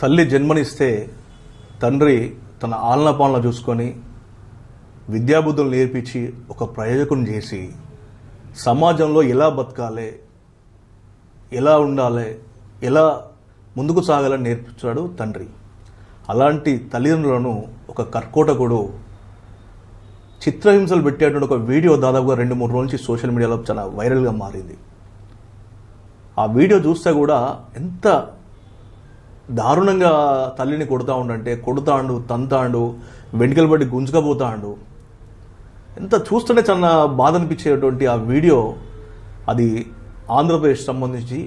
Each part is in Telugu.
తల్లి జన్మనిస్తే తండ్రి తన ఆలనపాలన చూసుకొని విద్యాబుద్ధులు నేర్పించి ఒక ప్రయోజకుని చేసి సమాజంలో ఎలా బతకాలి, ఎలా ఉండాలి, ఎలా ముందుకు సాగాలని నేర్పించాడు తండ్రి. అలాంటి తల్లిదండ్రులను ఒక కర్కోటకుడు చిత్రహింసలు పెట్టేటువంటి ఒక వీడియో దాదాపుగా 2-3 రోజుల నుంచి సోషల్ మీడియాలో చాలా వైరల్గా మారింది. ఆ వీడియో చూస్తే కూడా ఎంత దారుణంగా తల్లిని కొడతాండు, తంతాండు, వెంట్రుకలు బట్టి గుంజుకపోతాండు. ఎంత చూస్తుంటే చాలా బాధ అనిపించేటువంటి ఆ వీడియో. అది ఆంధ్రప్రదేశ్ సంబంధించి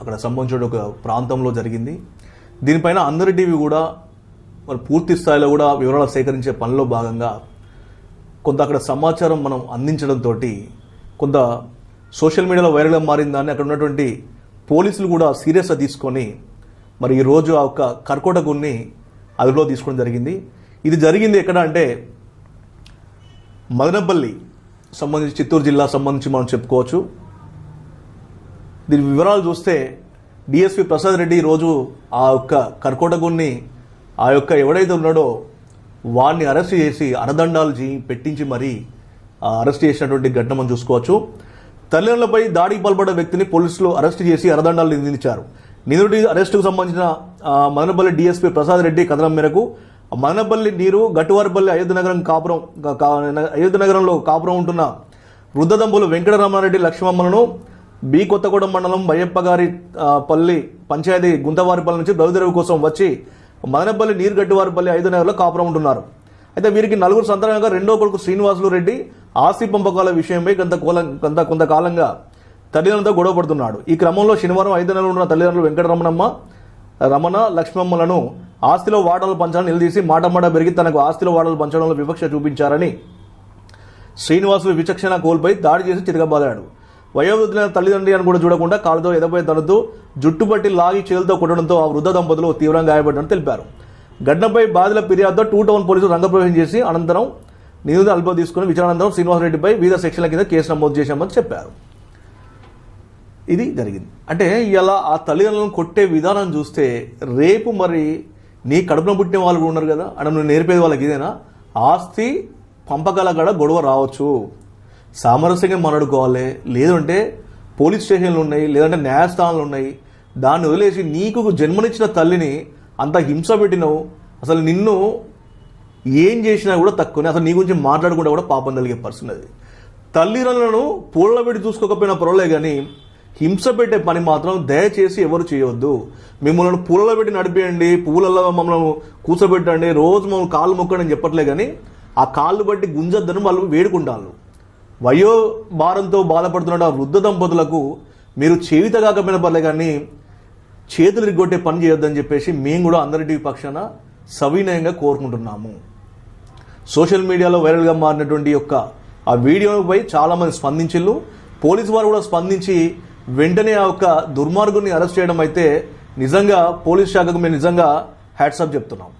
అక్కడ సంబంధించిన ఒక ప్రాంతంలో జరిగింది. దీనిపైన అందరి టీవీ కూడా మరి పూర్తి స్థాయిలో కూడా వివరాలు సేకరించే పనిలో భాగంగా కొంత అక్కడ సమాచారం మనం అందించడంతో కొంత సోషల్ మీడియాలో వైరల్గా మారిన దాన్ని అక్కడ ఉన్నటువంటి పోలీసులు కూడా సీరియస్గా తీసుకొని మరి ఈరోజు ఆ ఒక్క కర్కోటకుని అదుపులో తీసుకోవడం జరిగింది. ఇది జరిగింది ఎక్కడ అంటే మదనపల్లి సంబంధించి, చిత్తూరు జిల్లా సంబంధించి మనం చెప్పుకోవచ్చు. దీని వివరాలు చూస్తే డిఎస్పీ ప్రసాద్ రెడ్డి ఈరోజు ఆ యొక్క కర్కోటకుని ఆ యొక్క ఎవడైతే ఉన్నాడో వాడిని అరెస్ట్ చేసి అరదండాలు పెట్టించి మరీ అరెస్ట్ చేసినటువంటి ఘటన మనం చూసుకోవచ్చు. తల్లిదండ్రులపై దాడికి పాల్పడ్డ వ్యక్తిని పోలీసులు అరెస్ట్ చేసి అరదండాలు నిందించారు. నిందితుడి అరెస్టుకు సంబంధించిన మదనపల్లి డిఎస్పీ ప్రసాద్ రెడ్డి కథనం మేరకు మదనపల్లి నీరు గట్టువారిపల్లి అయోధ్య నగరంలో కాపురం ఉంటున్న వృద్ధ దంపతులు వెంకటరమణారెడ్డి లక్ష్మమ్మలను బి కొత్తగూడెం మండలం బయ్యప్పగారి పల్లి పంచాయతీ గుంతవారిపల్లి నుంచి బయలుదేరవు కోసం వచ్చి మదనపల్లి నీరు గట్టువారిపల్లి అయోధ్య నగరంలో కాపురం ఉంటున్నారు. అయితే వీరికి 4 సంతానంగా రెండో కొడుకు శ్రీనివాసులు రెడ్డి ఆస్తి పంపకాల విషయంపై కొంతకాలంగా తల్లిదండ్రులతో గొడవ పడుతున్నాడు. ఈ క్రమంలో శనివారం అయోధ్య నగరంలో ఉన్న తల్లిదండ్రులు రమణ లక్ష్మమ్మలను ఆస్తిలో వాటాలు పంచాలని నిలదీసి మాట పెరిగి తనకు ఆస్తిలో వాటాలు పంచడంలో వివక్ష చూపించారని శ్రీనివాసులు విచక్షణ కోల్పోయి దాడి చేసి చితకబాదాడు. వయోవృద్ధులైన తల్లిదండ్రి అని కూడా చూడకుండా కాళ్ళతో ఎదపై తడుతూ జుట్టుపట్టి లాగి చేతులతో కొట్టడంతో ఆ వృద్ధ దంపతులు తీవ్రంగా గాయపడ్డారని తెలిపారు. ఘటనపై బాధితుల ఫిర్యాదుతో 2 టౌన్ పోలీసులు రంగప్రవేశం చేసి అనంతరం నిందితులను అదుపులో తీసుకుని విచారణానంతరం శ్రీనివాసరెడ్డిపై వివిధ సెక్షన్ల కింద కేసు నమోదు చేశామని చెప్పారు. ఇది జరిగింది. అంటే ఇలా ఆ తల్లిదండ్రులను కొట్టే విధానం చూస్తే రేపు మరి నీ కడుపున పుట్టిన వాళ్ళు కూడా ఉన్నారు కదా అని నువ్వు నేర్పేది వాళ్ళకి ఇదేనా? ఆస్తి పంపకాల కాడ గొడవ రావచ్చు, సామరస్యంగా మాట్లాడుకోవాలి, లేదంటే పోలీస్ స్టేషన్లు ఉన్నాయి, లేదంటే న్యాయస్థానాలు ఉన్నాయి. దాన్ని వదిలేసి నీకు జన్మనిచ్చిన తల్లిని అంత హింస పెట్టినవు. అసలు నిన్ను ఏం చేసినా కూడా తక్కువనే, అసలు నీ గురించి మాట్లాడుకుంటే కూడా పాపం కలిగే పరిస్థితి అది. తల్లిదండ్రులను పూళ్ళ పెట్టి చూసుకోకపోయినా పర్వాలే కానీ హింస పెట్టే పని మాత్రం దయచేసి ఎవరు చేయవద్దు. మిమ్మల్ని పూలలో పెట్టి నడిపేయండి, పూలలో మమ్మల్ని కూర్చోబెట్టండి, రోజు మమ్మల్ని కాళ్ళు మొక్కండి అని చెప్పట్లే కానీ ఆ కాళ్ళు బట్టి గుంజద్దని వాళ్ళు వేడుకుంటారు. వయో భారంతో బాధపడుతున్న ఆ వృద్ధ దంపతులకు మీరు చేయుత కాకపోయినా పర్లే కానీ చేతులు ఇరగొట్టే పని చేయొద్దని చెప్పేసి మేము కూడా అందరి పక్షాన సవినయంగా కోరుకుంటున్నాము. సోషల్ మీడియాలో వైరల్గా మారినటువంటి ఆ వీడియోపై చాలామంది స్పందించిళ్ళు. పోలీసు వారు కూడా స్పందించి వెంటనే ఆ దుర్మార్గుని అరెస్ట్ చేయడం అయితే నిజంగా పోలీస్ శాఖకు మేము నిజంగా హ్యాట్సాప్ చెప్తున్నాం.